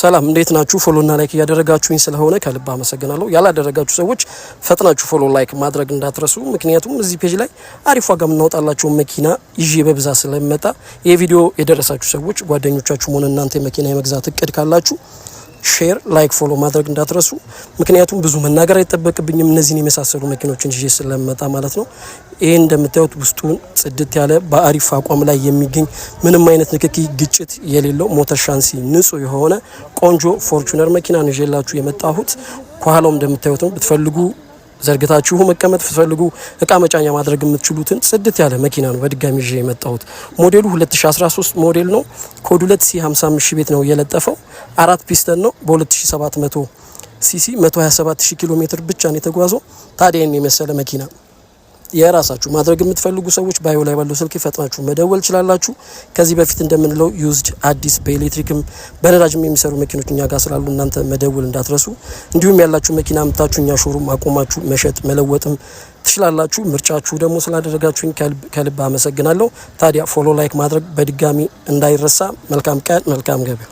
ሰላም እንዴት ናችሁ? ፎሎ እና ላይክ ያደረጋችሁኝ ስለሆነ ከልብ አመሰግናለሁ። ያላደረጋችሁ ሰዎች ፈጥናችሁ ፎሎ ላይክ ማድረግ እንዳትረሱ። ምክንያቱም እዚህ ፔጅ ላይ አሪፍ ዋጋ የምናወጣላችሁ መኪና ይዤ በብዛት ስለመጣ ይሄ ቪዲዮ የደረሳችሁ ሰዎች ጓደኞቻችሁም ሆነ እናንተ መኪና የመግዛት እቅድ ካላችሁ ሼር ላይክ ፎሎ ማድረግ እንዳትረሱ። ምክንያቱም ብዙ መናገር አይጠበቅብኝም እነዚህን የመሳሰሉ መኪኖችን ይዤ ስለመጣ ማለት ነው። ይሄ እንደምታዩት ውስጡን ጽድት ያለ በአሪፍ አቋም ላይ የሚገኝ ምንም አይነት ንክኪ ግጭት የሌለው ሞተር ሻንሲ ንጹህ የሆነ ቆንጆ ፎርቹነር መኪና ነው ይዤላችሁ የመጣሁት። ከኋላው እንደምታዩት ነው። ብትፈልጉ ዘርግታችሁ መቀመጥ ብትፈልጉ እቃ መጫኛ ማድረግ የምትችሉትን ጽድት ያለ መኪና ነው በድጋሚ ይዤ የመጣሁት። ሞዴሉ 2013 ሞዴል ነው። ኮድ 2C55 ቤት ነው የለጠፈው። 4 ፒስተን ነው። በ2700 ሲሲ 127000 ኪሎ ሜትር ብቻ ነው የተጓዘው። ታዲያ የመሰለ መኪና የራሳችሁ ማድረግ የምትፈልጉ ሰዎች ባዮ ላይ ባለው ስልክ ፈጥናችሁ መደወል ይችላላችሁ። ከዚህ በፊት እንደምንለው ዩዝድ አዲስ በኤሌክትሪክም በነዳጅም የሚሰሩ መኪኖች እኛ ጋር ስላሉ እናንተ መደወል እንዳትረሱ። እንዲሁም ያላችሁ መኪና አምጣችሁ እኛ ሾሩም አቆማችሁ መሸጥ መለወጥም ትችላላችሁ። ምርጫችሁ ደግሞ ስላደረጋችሁኝ ከልብ አመሰግናለሁ። ታዲያ ፎሎ ላይክ ማድረግ በድጋሚ እንዳይረሳ። መልካም ቀን፣ መልካም ገበያ።